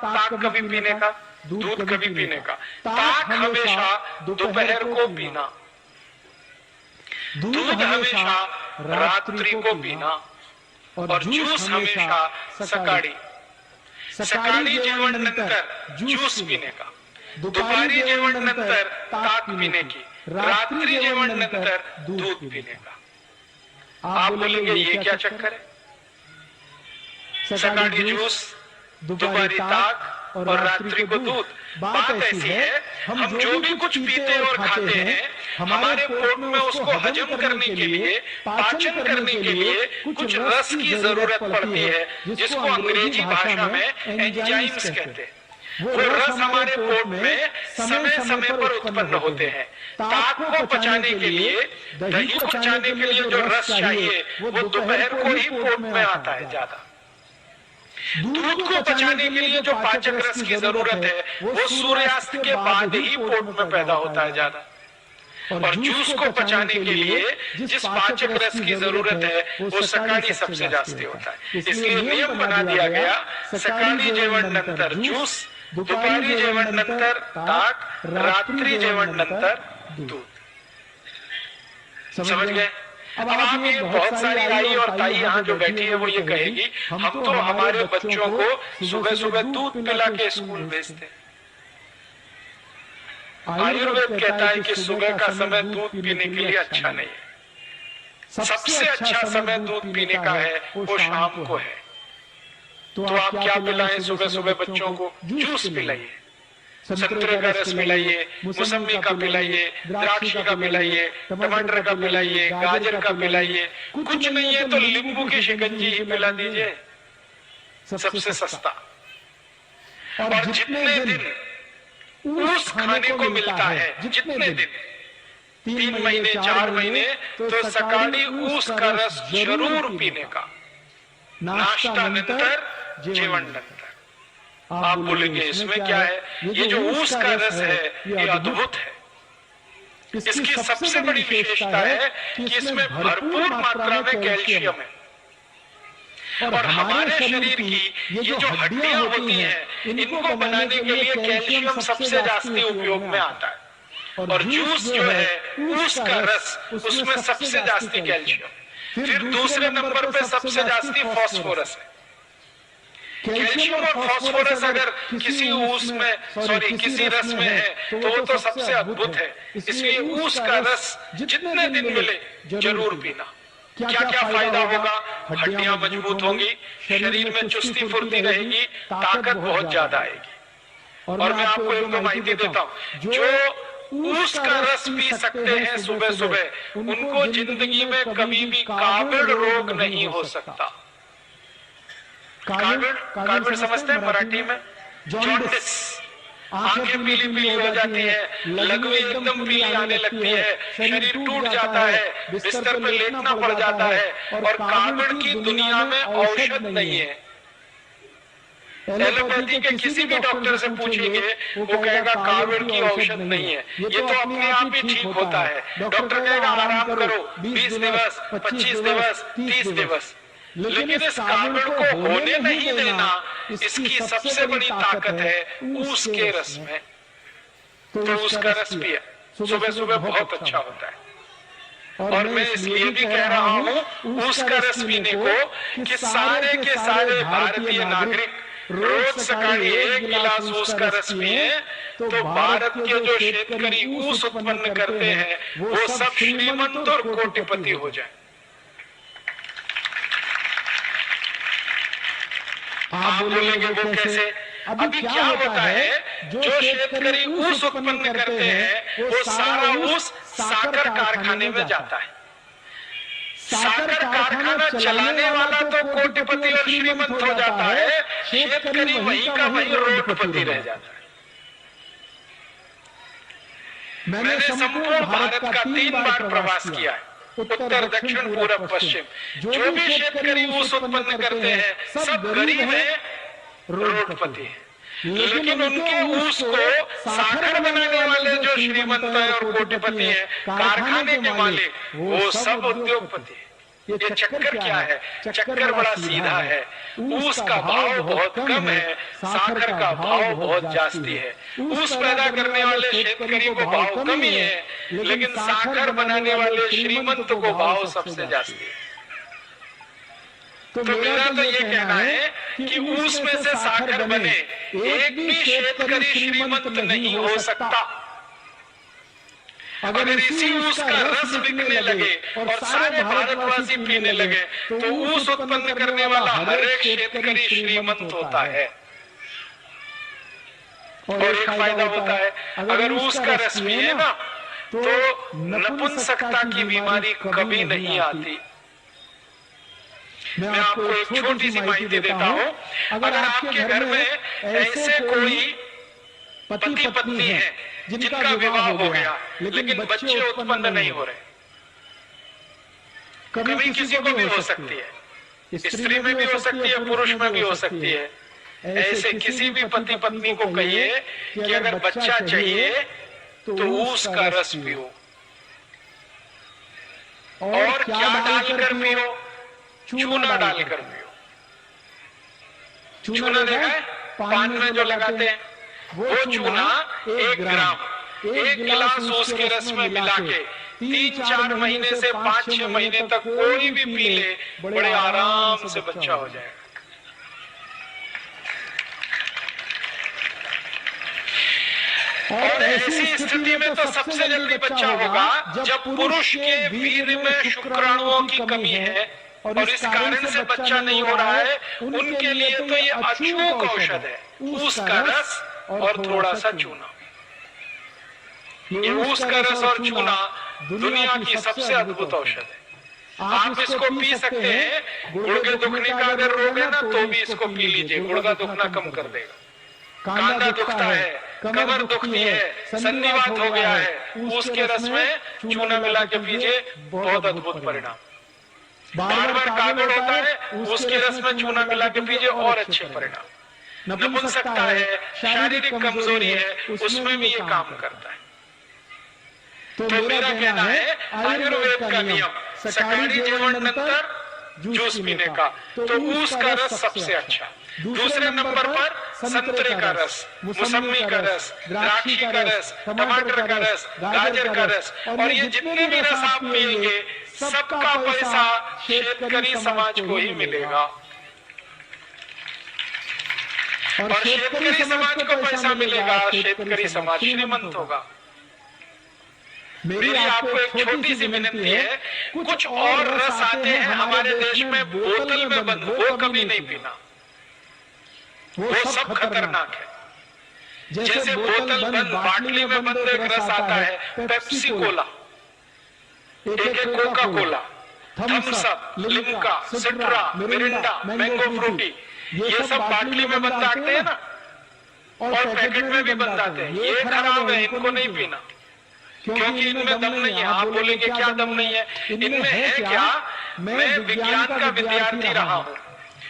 ताक कभी पीने का, दूध कभी पीने का। ताक हमेशा दोपहर को पीना, दूध हमेशा रात्रि को पीना, और जूस हमेशा सकाळी। सकाळी जेवणानंतर ज्यूस पीने का, दुपारी जेवणानंतर ताक पीने की, रात्रि जेवणानंतर दूध पीने का। आप बोलेंगे ये क्या चक्कर है? सकाळी जूस, दोपहरी ताक और रात्रि को दूध। बात ऐसी है, हम जो भी कुछ पीते और खाते हैं, हमारे पेट में उसको हजम करने के लिए, पाचन करने के लिए कुछ रस की जरूरत पड़ती है, जिसको अंग्रेजी भाषा में एंजाइम्स कहते हैं। वो रस हमारे पेट में समय समय पर उत्पन्न होते हैं। ताक को पचाने के लिए, दही को पचाने के लिए जो रस चाहिए वो दोपहर को ही पेट में आता है ज्यादा। दूध को पचाने के लिए जो पाचक रस की जरूरत है वो सूर्यास्त के बाद ही पेट में पैदा होता है ज्यादा। और जूस को पचाने के लिए जिस पाचक रस की जरूरत है वो सकाळी सबसे जास्ती होता है। इसलिए नियम बना दिया गया, सकाळी जेवणानंतर ज्यूस, दुपारी जेवणानंतर ताक, रात्रि जेवणानंतर दूध। समझ गए? अब आप ये बहुत सारी आई और ताई यहाँ जो बैठी है वो ये कहेगी, हम तो हमारे बच्चों को सुबह सुबह दूध पिला के स्कूल भेजते हैं। आयुर्वेद कहता है कि सुबह का समय दूध पीने के लिए अच्छा नहीं है। सबसे अच्छा समय दूध पीने का है वो शाम को है। तो आप क्या पिलाएं सुबह सुबह बच्चों को? जूस पिलाइए, संतरे का रस पिलाइए, मौसमी का पिलाइए, द्राक्षी का पिलाइए, टमाटर का पिलाइए, गाजर का पिलाइए। कुछ नहीं है तो नींबू की शिकंजी ही पिला दीजिए, सबसे सस्ता। और जितने दिन ऊस खाने को मिलता है, जितने दिन, 3 महीने 4 महीने, तो सकाळी ऊस का रस जरूर पीने का, नाश्ता नंतर, जेवण नंतर। आप बोलेंगे इसमें क्या है? ये जो ऊस का रस है ये अद्भुत है। इसकी सबसे बड़ी विशेषता है कि इसमें भरपूर मात्रा में कैल्शियम है। और हमारे शरीर की ये जो हड्डियां होती हैं, इनको बनाने के लिए कैल्शियम सबसे जास्ती उपयोग में आता है। और जूस जो है, ऊस का रस, उसमें सबसे जास्ती कैल्शियम। फिर दूसरे नंबर पे सबसे जास्ती फास्फोरस है। कैल्शियम और फास्फोरस अगर किसी ऊस में, किसी रस में है तो वो तो सबसे अद्भुत है। इसलिए ऊस का रस जितने दिन मिले जरूर पीना। क्या क्या फायदा होगा? हड्डियां मजबूत होंगी, शरीर में चुस्ती फुर्ती रहेगी, ताकत बहुत ज्यादा आएगी। और मैं आपको एक माहिती देता हूँ, जो ऊस का रस पी सकते हैं सुबह सुबह, उनको जिंदगी में कभी भी काविड़ रोग नहीं हो सकता। काविड़ समझते हैं मराठी में? जॉन्डिस, आंखें पीली पीली हो जाती है, लघवी एकदम पीली आने लगती है, शरीर टूट जाता है, बिस्तर पे लेटना पड़ जाता है। और काविड़ की दुनिया में औषध नहीं है। एलोपैथी के किसी भी डॉक्टर से पूछेंगे वो कहेगा काविड़ की औषध नहीं है, ये तो अपने आप ही ठीक होता है। डॉक्टर कहेगा आराम करो 20 दिवस, 25 दिवस, 30 दिवस। लेकिन इस काविड़ को होने नहीं देना, इसकी सबसे बड़ी ताकत है ऊस के रस में। तो उसका रस पिए, सुबह सुबह बहुत अच्छा होता है। और मैं इसलिए भी कह रहा हूँ ऊस का रस पीने को कि सारे के सारे भारतीय नागरिक रोज सकाळी 1 गिलास ऊस का रस पिए, तो भारत के जो शेतकरी ऊस उत्पन्न करते हैं वो सब श्रीमंत और कोटिपति हो जाए। आप बोलेंगे वो कैसे? अभी क्या होता है, जो शेतकरी ऊस उत्पन्न करते हैं वो सारा ऊस साकर कारखाने में जाता है। साकर कारखाना चलाने वाला तो कोटिपति और श्रीमंत हो जाता है, शेतकरी वहीं का वहीं रोडपति रह जाता है। मैंने संपूर्ण भारत का 3 बार प्रवास किया है, उत्तर, दक्षिण, पूरब, पश्चिम। जो भी शेतकरी ऊस उत्पन्न करते हैं सब गरीब हैं, रोडपति हैं। लेकिन उनके ऊस को साकर बनाने वाले जो श्रीमंत हैं और कोटिपति हैं, कारखाने के मालिक, वो सब उद्योगपति हैं। ये चक्कर क्या है? चक्कर बड़ा सीधा है। ऊस का भाव बहुत कम है, साखर का भाव बहुत जास्ती है। ऊस पैदा करने वाले शेतकरी को भाव कम ही है, लेकिन साखर बनाने वाले श्रीमंत को भाव सबसे जास्ती है। तो मेरा तो ये कहना है कि ऊस में से साखर बने, एक भी शेतकरी श्रीमंत नहीं हो सकता। अगर इसी ऊस का रस बिकने लगे और सारे भारतवासी पीने लगे, तो ऊस उत्पन्न करने वाला हर एक शेतकरी श्रीमंत होता है। और एक फायदा होता है, अगर ऊस का रस पिए ना, तो नपुंसकता की बीमारी कभी नहीं आती। मैं आपको एक छोटी सी माहिती देता हूं। अगर आपके घर में ऐसे कोई पति पत्नी है जिनका विवाह हो गया, लेकिन बच्चे उत्पन्न नहीं हो रहे, कभी किसी को भी हो सकती है, स्त्री में भी हो सकती है, पुरुष में भी हो सकती है। ऐसे किसी भी पति पत्नी को कहिए कि अगर बच्चा चाहिए तो ऊस का रस पियो। और क्या डालकर पियो? चूना डालकर पियो। चूना देखा है पान में जो लगाते हैं, वो चूना 1 ग्राम 1 गिलास ऊस के रस में मिला के 3-4 महीने से 5-6 महीने तक कोई भी पी ले, बड़े आराम से बच्चा हो जाएगा। और ऐसी स्थिति में तो सबसे जल्दी बच्चा होगा जब पुरुष के वीर्य में शुक्राणुओं की कमी है और इस कारण से बच्चा नहीं हो रहा है। उनके लिए तो ये अचूक औषध है, ऊस का रस और थोड़ा सा चूना। ये ऊस का रस और चूना दुनिया की सबसे अद्भुत औषध है। आप इसको पी सकते हैं। गुर्दे दुखने का अगर रोग है ना, तो भी इसको पी लीजिए, गुर्दा दुखना कम कर देगा। कांधा दुखता है, कमर दुखती है, संधिवात हो गया है, ऊस के रस में चूना मिला के पीजिए, बहुत अद्भुत परिणाम। बार बार कागड़ होता है, ऊस के रस में चूना मिला के पीजिए, और अच्छे परिणाम। नपुंसकता है, शारीरिक कमजोरी है, उसमें भी ये काम करता है। तो मेरा कहना है आयुर्वेद का नियम, सकाळी जेवणानंतर जूस पीने का, तो ऊस का रस सबसे अच्छा। दूसरे नंबर पर संतरे का रस, मौसमी का रस, द्राक्षी का रस, टमाटर का रस, गाजर का रस, और ये जितने भी रस आप पिएंगे, सबका पैसा शेतकरी समाज को ही मिलेगा। और शेतकरी समाज को पैसा मिलेगा, शेतकरी समाज श्रीमंत होगा। मेरी आपको एक छोटी सी विनती है, कुछ और रस आते हैं हमारे देश में बोतल में बंद, वो कभी नहीं पीना, वो सब खतरनाक है। जैसे बोतल बंद, बाटली में बंद एक रस आता है, पेप्सी कोला, एक Coca Cola, Thums Up, Limca, Citra, Mirinda, mango Frooti, ये सब बाटली में बंद आते हैं ना, और पैकेट में भी बंद आते हैं। ये खराब है, इनको नहीं पीना, क्योंकि इनमें दम नहीं है। आप बोलेंगे क्या दम नहीं है? इनमें है क्या? मैं विज्ञान का विद्यार्थी रहा हूँ,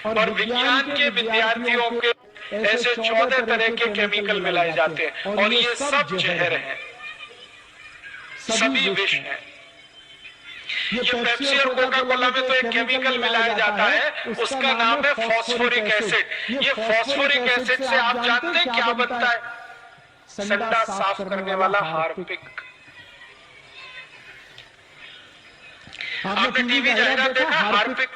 और विज्ञान के विद्यार्थियों के ऐसे 14 तरह के केमिकल मिलाए जाते हैं, और ये सब जहर हैं, सभी विष हैं। ये पेप्सी और कोका कोला में तो एक केमिकल मिलाया जाता है, उसका नाम है फॉस्फोरिक एसिड। ये फॉस्फोरिक एसिड से आप जानते हैं क्या बनता है? संडास साफ करने वाला हार्पिक। आपने टीवी जाहिरात देखा? हार्पिक,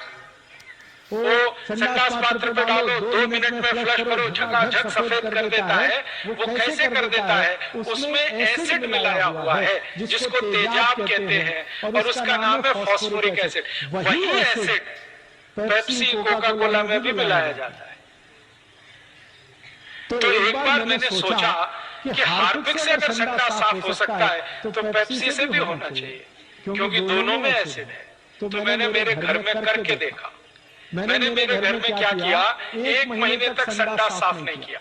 वो संडास पात्र पे डालो, 2 मिनट में फ्लश करो, झकाझक सफेद कर देता है। वो कैसे कर देता है? उसमें एसिड मिलाया हुआ है जिसको तेजाब कहते हैं, और उसका नाम है फॉस्फोरिक एसिड। वही एसिड पेप्सी कोका कोला में भी मिलाया जाता है। तो एक बार मैंने सोचा कि हार्पिक से अगर संडास साफ हो सकता है, तो पेप्सी से भी होना चाहिए, क्योंकि दोनों में एसिड है। तो मैंने मेरे घर में करके देखा। मैंने मेरे घर में क्या किया, 1 महीने तक संडास साफ नहीं किया,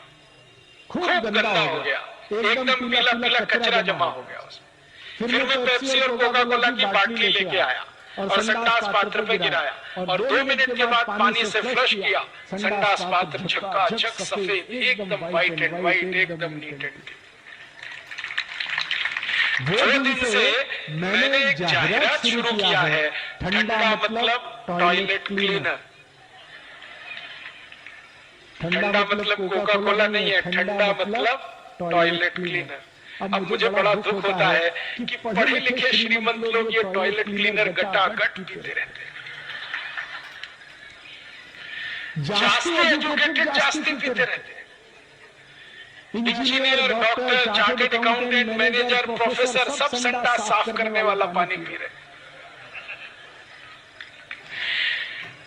खूब गंदा हो गया, एकदम पीला पीला कचरा जमा हो गया उसमें। फिर मैं पेप्सी और कोका कोला की बाटली लेके आया और संडास पात्र पे गिराया, और 2 मिनट के बाद पानी से फ्लश किया। संडास पात्र झकाझक सफेद, एकदम व्हाइट एंड व्हाइट, एकदम नीट एंड क्लीन। वो दिन से मैंने एक जाहिरात शुरू किया है, ठंडा मतलब टॉयलेट क्लीनर। ठंडा मतलब कोका कोला नहीं है, ठंडा मतलब टॉयलेट क्लीनर। अब मुझे बड़ा दुख होता है कि पढ़े लिखे श्रीमंत लोग ये टॉयलेट क्लीनर गटागट पीते रहते हैं। जास्ती एजुकेटेड जास्ती पीते रहते हैं। Engineer, doctor, chartered accountant, manager, professor सब संडा साफ करने वाला पानी पी रहे।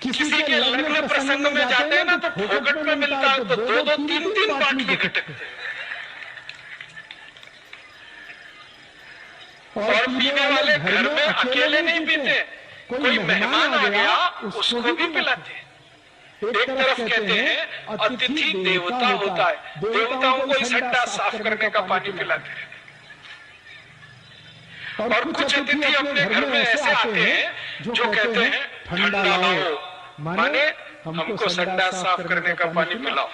किसी के लग्न प्रसंग में जाते हैं ना तो फोकट में मिलता है, तो 2-2, 3-3 बाटली गटकते हैं। और पीने वाले घर में अकेले नहीं पीते, कोई मेहमान आ गया उसको भी पिलाते हैं। एक तरफ कहते हैं अतिथि देवता होता है, देवताओं को ही सट्टा साफ करने का पानी पिलाते हैं। और कुछ अतिथि अपने घर में ऐसे आते हैं जो कहते हैं ठंडा लाओ, माने हमको सट्टा साफ करने का पानी पिलाओ।